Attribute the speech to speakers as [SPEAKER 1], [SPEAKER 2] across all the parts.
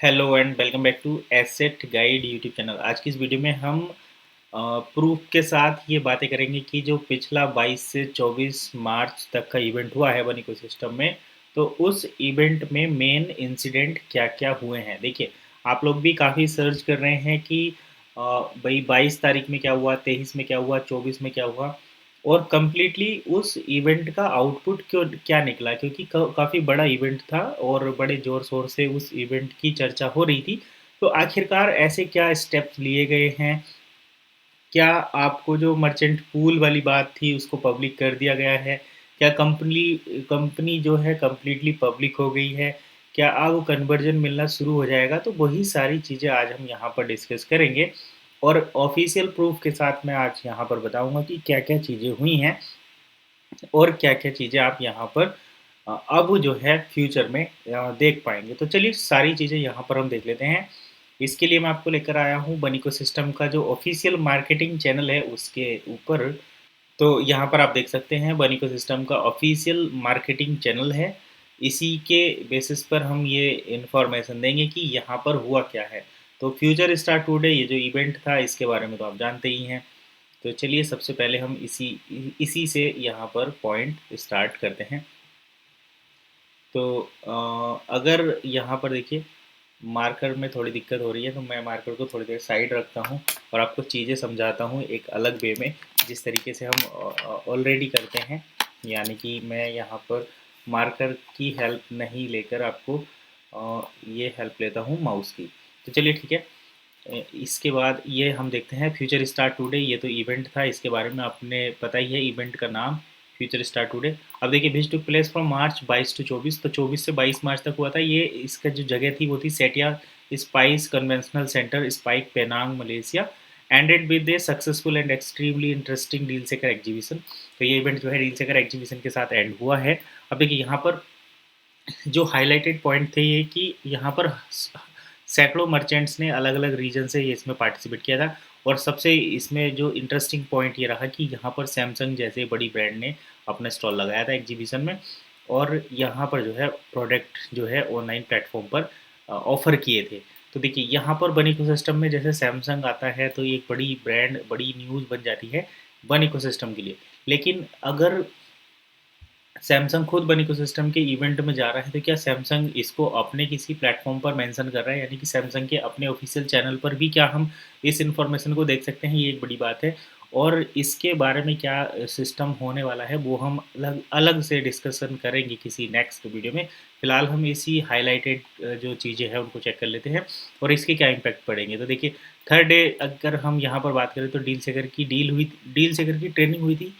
[SPEAKER 1] Hello and welcome back to Asset Guide YouTube channel. आज की इस वीडियो में हम प्रूफ के साथ ये बातें करेंगे कि जो पिछला 22 से 24 मार्च तक का इवेंट हुआ है वन इकोसिस्टम में, तो उस इवेंट में मेन इंसिडेंट क्या क्या हुए हैं। देखिए, आप लोग भी काफ़ी सर्च कर रहे हैं कि भाई 22 तारीख में क्या हुआ, 23 में क्या हुआ, 24 में क्या हुआ, और कम्प्लीटली उस इवेंट का आउटपुट क्यों क्या निकला, क्योंकि काफ़ी बड़ा इवेंट था और बड़े ज़ोर शोर से उस इवेंट की चर्चा हो रही थी। तो आखिरकार ऐसे क्या स्टेप्स लिए गए हैं, क्या आपको जो मर्चेंट पूल वाली बात थी उसको पब्लिक कर दिया गया है, क्या कंपनी कंपनी जो है कम्प्लीटली पब्लिक हो गई है, क्या अब कन्वर्जन मिलना शुरू हो जाएगा, तो वही सारी चीज़ें आज हम यहाँ पर डिस्कस करेंगे। और ऑफिशियल प्रूफ के साथ मैं आज यहाँ पर बताऊँगा कि क्या क्या चीज़ें हुई हैं और क्या-क्या चीज़ें आप यहाँ पर अब जो है फ्यूचर में देख पाएँगे। तो चलिए सारी चीज़ें यहाँ पर हम देख लेते हैं। इसके लिए मैं आपको लेकर आया हूँ बन इकोसिस्टम का जो ऑफ़िशियल मार्केटिंग चैनल है उसके ऊपर। तो यहाँ पर आप देख सकते हैं बन इकोसिस्टम का ऑफ़िशियल मार्केटिंग चैनल है। इसी के बेसिस पर हम ये इन्फॉर्मेशन देंगे कि यहाँ पर हुआ क्या है। तो फ्यूचर स्टार्ट टुडे ये जो इवेंट था इसके बारे में तो आप जानते ही हैं। तो चलिए सबसे पहले हम इसी से यहाँ पर पॉइंट स्टार्ट करते हैं। तो अगर यहाँ पर देखिए मार्कर में थोड़ी दिक्कत हो रही है, तो मैं मार्कर को थोड़ी देर साइड रखता हूँ और आपको चीज़ें समझाता हूँ एक अलग वे में, जिस तरीके से हम ऑलरेडी करते हैं। यानी कि मैं यहाँ पर मार्कर की हेल्प नहीं लेकर आपको ये हेल्प लेता हूँ माउस की। तो चलिए ठीक है। इसके बाद ये हम देखते हैं फ्यूचर स्टार टुडे। ये तो इवेंट था, इसके बारे में आपने पता ही है, इवेंट का नाम फ्यूचर स्टार टुडे। अब देखिए which took place from March 22 to 24, तो 24 से 22 मार्च तक हुआ था। ये इसका जो जगह थी वो थी Setia spice conventional centre, spike, Penang, Malaysia. Ended with A successful and extremely interesting deal सेकर एग्जीबिशन। तो ये इवेंट जो है डील सेकर एग्जीबिशन के साथ एंड हुआ है। अब देखिए यहाँ पर जो हाईलाइटेड पॉइंट थे ये कि यहाँ पर सैकड़ों मर्चेंट्स ने अलग अलग रीजन से ये इसमें पार्टिसिपेट किया था। और सबसे इसमें जो इंटरेस्टिंग पॉइंट ये रहा कि यहाँ पर सैमसंग जैसे बड़ी ब्रांड ने अपना स्टॉल लगाया था एग्जीबिशन में, और यहाँ पर जो है प्रोडक्ट जो है ऑनलाइन प्लेटफॉर्म पर ऑफर किए थे। तो देखिए यहाँ पर वन इकोसिस्टम में जैसे सैमसंग आता है तो एक बड़ी ब्रांड, बड़ी न्यूज़ बन जाती है वन इकोसिस्टम के लिए। लेकिन अगर सैमसंग खुद वन इकोसिस्टम के इवेंट में जा रहा है, तो क्या सैमसंग इसको अपने किसी प्लेटफॉर्म पर मेंशन कर रहा है, यानी कि सैमसंग के अपने ऑफिशियल चैनल पर भी क्या हम इस इन्फॉर्मेशन को देख सकते हैं, ये एक बड़ी बात है। और इसके बारे में क्या सिस्टम होने वाला है वो हम अलग अलग से डिस्कशन करेंगे किसी नेक्स्ट वीडियो में। फिलहाल हम इसी हाईलाइटेड जो चीज़ें हैं उनको चेक कर लेते हैं और इसके क्या इम्पैक्ट पड़ेंगे। तो देखिए थर्ड डे अगर हम यहाँ पर बात करें तो डील सेकर की ट्रेनिंग हुई थी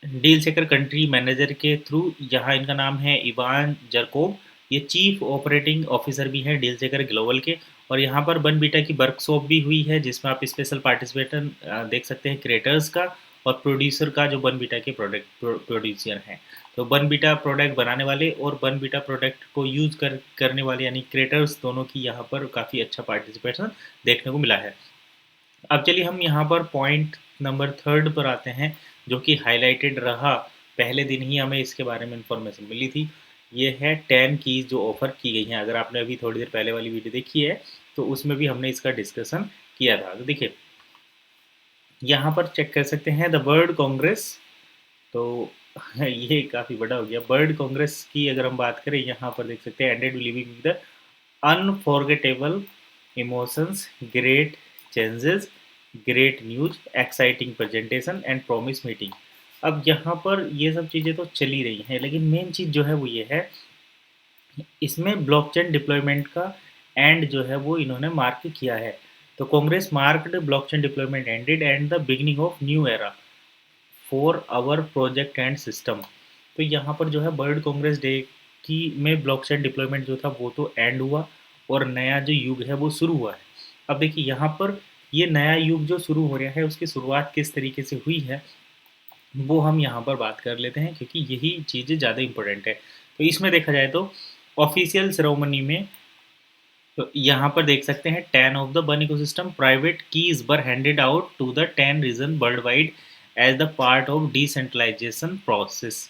[SPEAKER 1] डील सेकर कंट्री मैनेजर के थ्रू। यहाँ इनका नाम है इवान जरकोब। ये चीफ ऑपरेटिंग ऑफिसर भी हैं डील सेकर ग्लोबल के। और यहाँ पर बन बीटा की वर्कशॉप भी हुई है जिसमें आप स्पेशल पार्टिसिपेशन देख सकते हैं क्रिएटर्स का और प्रोड्यूसर का, जो बन बीटा के प्रोडक्ट प्रोड्यूसर हैं। तो बन बीटा प्रोडक्ट बनाने वाले और बन बीटा प्रोडक्ट को यूज़ करने वाले यानी क्रिएटर्स दोनों की यहाँ पर काफ़ी अच्छा पार्टिसिपेशन देखने को मिला है। अब चलिए हम यहाँ पर पॉइंट नंबर थर्ड पर आते हैं, जो कि हाईलाइटेड रहा। पहले दिन ही हमें इसके बारे में इंफॉर्मेशन मिली थी। ये है 10 कीज़ जो ऑफ़र की गई हैं। अगर आपने अभी थोड़ी देर पहले वाली वीडियो देखी है तो उसमें भी हमने इसका डिस्कशन किया था। तो देखिए यहाँ पर चेक कर सकते हैं द वर्ल्ड कांग्रेस। तो ये काफ़ी बड़ा हो गया। वर्ल्ड कांग्रेस की अगर हम बात करें, यहाँ पर देख सकते हैं ended living with the unforgettable emotions, great changes, great news, exciting presentation and promise meeting. अब यहाँ पर ये सब चीज़ें तो चली रही हैं, लेकिन मेन चीज़ जो है वो ये है, इसमें ब्लॉकचेन डिप्लॉयमेंट का एंड जो है वो इन्होंने मार्क किया है। तो congress marked blockchain deployment ended and the beginning of new era for our project and system. तो यहाँ पर जो है वर्ल्ड कांग्रेस डे की में ब्लॉकचेन डिप्लॉयमेंट जो था वो तो एंड हुआ और नया जो युग है वो शुरू हुआ है। अब देखिए यहाँ पर ये नया युग जो शुरू हो रहा है उसकी शुरुआत किस तरीके से हुई है वो हम यहाँ पर बात कर लेते हैं, क्योंकि यही चीज़ें ज़्यादा इम्पोर्टेंट है। तो इसमें देखा जाए तो ऑफिशियल सेरेमनी में, तो यहाँ पर देख सकते हैं 10 of the one ecosystem private keys were handed out to the 10 region world wide as the part of decentralization process.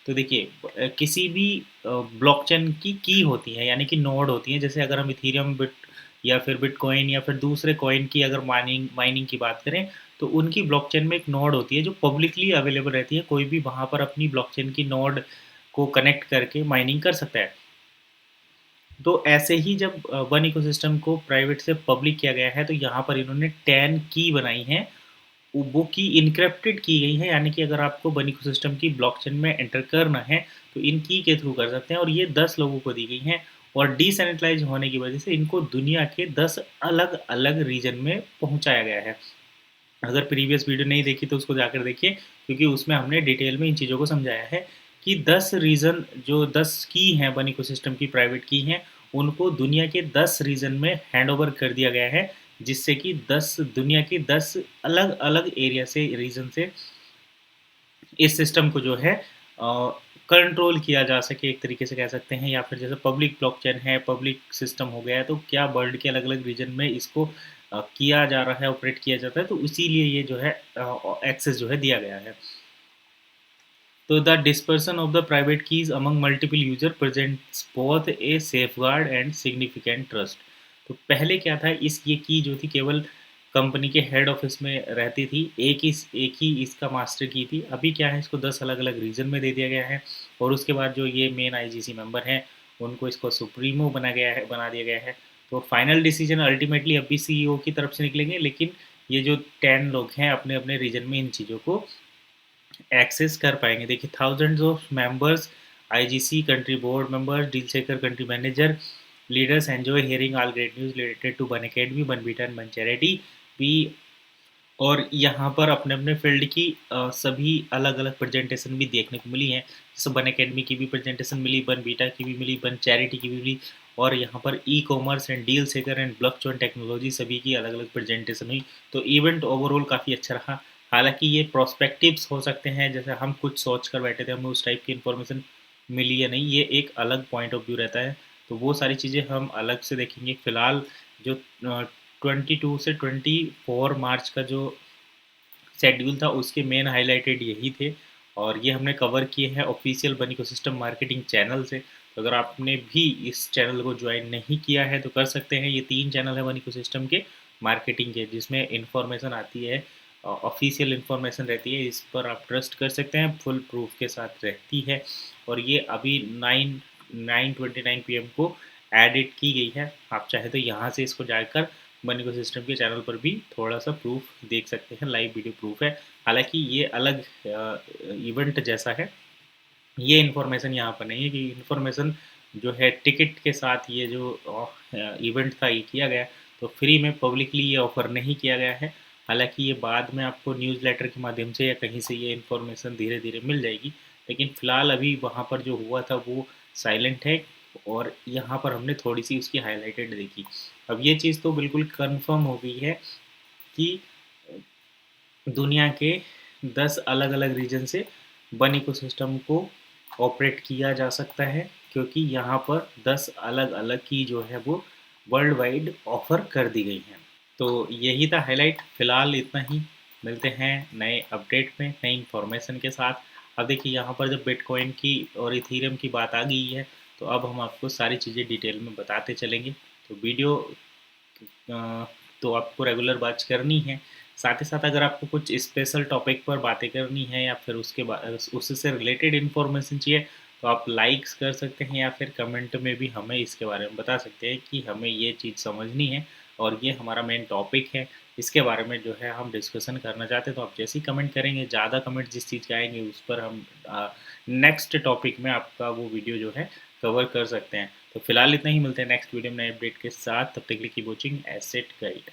[SPEAKER 1] तो देखिए किसी भी ब्लॉकचेन की होती है, यानी कि नोड होती है। जैसे अगर हम इथेरियम बिट या फिर बिटकॉइन या फिर दूसरे कॉइन की अगर माइनिंग माइनिंग की बात करें, तो उनकी ब्लॉकचेन में एक नोड होती है जो पब्लिकली अवेलेबल रहती है। कोई भी वहाँ पर अपनी ब्लॉकचेन की नोड को कनेक्ट करके माइनिंग कर सकता है। तो ऐसे ही जब वन इकोसिस्टम को प्राइवेट से पब्लिक किया गया है, तो यहाँ पर इन्होंने 10 की बनाई हैं। वो की इनक्रिप्टेड की गई है, यानी कि अगर आपको वन इकोसिस्टम की ब्लॉकचेन में एंटर करना है तो इन की के थ्रू कर सकते हैं, और ये 10 लोगों को दी गई हैं। और डिसेंट्रलाइज होने की वजह से इनको दुनिया के 10 अलग अलग रीजन में पहुंचाया गया है। अगर प्रीवियस वीडियो नहीं देखी तो उसको जाकर देखिए, क्योंकि उसमें हमने डिटेल में इन चीज़ों को समझाया है कि 10 रीज़न, जो 10 की हैं वन इकोसिस्टम की प्राइवेट की हैं, उनको दुनिया के 10 रीजन में हैंड ओवर कर दिया गया है, जिससे कि 10 दुनिया के 10 अलग अलग एरिया से, रीजन से इस सिस्टम को जो है कंट्रोल किया जा सके, एक तरीके से कह सकते हैं। या फिर जैसे पब्लिक ब्लॉकचेन है, पब्लिक सिस्टम हो गया है, तो क्या वर्ल्ड के अलग अलग रीजन में इसको किया जा रहा है, ऑपरेट किया जाता है, तो इसीलिए ये जो है एक्सेस जो है दिया गया है। तो the dispersion of the private keys among multiple user presents both A safeguard and significant trust. तो पहले क्या था, इस ये की जो थी केवल कंपनी के हेड ऑफिस में रहती थी, एक ही इसका मास्टर की थी। अभी क्या है, इसको 10 अलग अलग रीजन में दे दिया गया है, और उसके बाद जो ये मेन आईजीसी मेंबर हैं उनको इसको सुप्रीमो बना दिया गया है। तो फाइनल डिसीजन अल्टीमेटली अभी सीईओ की तरफ से निकलेंगे, लेकिन ये जो 10 लोग हैं अपने अपने रीजन में इन चीज़ों को एक्सेस कर पाएंगे। देखिए thousands of members, IGC country board members, deal checker country manager, leaders enjoy hearing all great news related to one academy, one beta and one charity. We और यहाँ पर अपने अपने फील्ड की सभी अलग अलग प्रेजेंटेशन भी देखने को मिली हैं। जैसे वन अकेडमी की भी प्रेजेंटेशन मिली, वन बीटा की भी मिली, वन चैरिटी की भी मिली, और यहाँ पर ई कॉमर्स एंड डील सेकर एंड ब्लॉकचेन टेक्नोलॉजी सभी की अलग अलग प्रेजेंटेशन हुई। तो इवेंट ओवरऑल काफ़ी अच्छा रहा। हालांकि ये प्रोस्पेक्टिव्स हो सकते हैं, जैसे हम कुछ सोच कर बैठे थे, हमें उस टाइप की इन्फॉर्मेशन मिली या नहीं, ये एक अलग पॉइंट ऑफ व्यू रहता है। तो वो सारी चीज़ें हम अलग से देखेंगे। फिलहाल जो 22 से 24 मार्च का जो शेड्यूल था उसके मेन हाइलाइटेड यही थे, और ये हमने कवर किए हैं official one ecosystem marketing channel से। तो अगर आपने भी इस चैनल को ज्वाइन नहीं किया है तो कर सकते हैं। ये 3 चैनल है वन इकोसिस्टम के मार्केटिंग के, जिसमें इंफॉर्मेशन आती है, ऑफिशियल इंफॉर्मेशन रहती है, इस पर आप ट्रस्ट कर सकते हैं, फुल प्रूफ के साथ रहती है। और ये अभी 9:29 PM को एडिट की गई है। आप चाहे तो यहाँ से इसको जाकर वन इकोसिस्टम के चैनल पर भी थोड़ा सा प्रूफ देख सकते हैं, लाइव वीडियो प्रूफ है। हालांकि ये अलग इवेंट जैसा है, ये इन्फॉर्मेशन यहाँ पर नहीं है कि इन्फॉर्मेशन जो है टिकट के साथ ये जो इवेंट था ये किया गया, तो फ्री में पब्लिकली ये ऑफर नहीं किया गया है। हालांकि ये बाद में आपको न्यूज़लेटर के माध्यम से या कहीं से ये इन्फॉर्मेशन धीरे धीरे मिल जाएगी, लेकिन फ़िलहाल अभी वहाँ पर जो हुआ था वो साइलेंट है, और यहाँ पर हमने थोड़ी सी उसकी हाईलाइटेड देखी। अब ये चीज़ तो बिल्कुल कंफर्म हो गई है कि दुनिया के 10 अलग अलग रीजन से वन इकोसिस्टम को ऑपरेट किया जा सकता है, क्योंकि यहाँ पर 10 अलग अलग की जो है वो वर्ल्ड वाइड ऑफर कर दी गई हैं। तो यही था हाईलाइट। फ़िलहाल इतना ही। मिलते हैं नए अपडेट में, नई इन्फॉर्मेशन के साथ। अब देखिए यहाँ पर जब बिटकॉइन की और इथीरियम की बात आ गई है, तो अब हम आपको सारी चीज़ें डिटेल में बताते चलेंगे। तो वीडियो तो आपको रेगुलर वॉच करनी है। साथ ही साथ अगर आपको कुछ स्पेशल टॉपिक पर बातें करनी है या फिर उसके बाद उससे रिलेटेड इन्फॉर्मेशन चाहिए, तो आप लाइक्स कर सकते हैं, या फिर कमेंट में भी हमें इसके बारे में बता सकते हैं कि हमें ये चीज़ समझनी है और ये हमारा मेन टॉपिक है, इसके बारे में जो है हम डिस्कशन करना चाहते हैं। तो आप जैसे ही कमेंट करेंगे, ज़्यादा कमेंट जिस चीज़ के आएंगे उस पर हम नेक्स्ट टॉपिक में आपका वो वीडियो जो है कवर कर सकते हैं। तो फिलहाल इतना ही। मिलते हैं नेक्स्ट वीडियो में नए अपडेट के साथ। तब तक के लिए कीप वॉचिंग एसेट गाइड।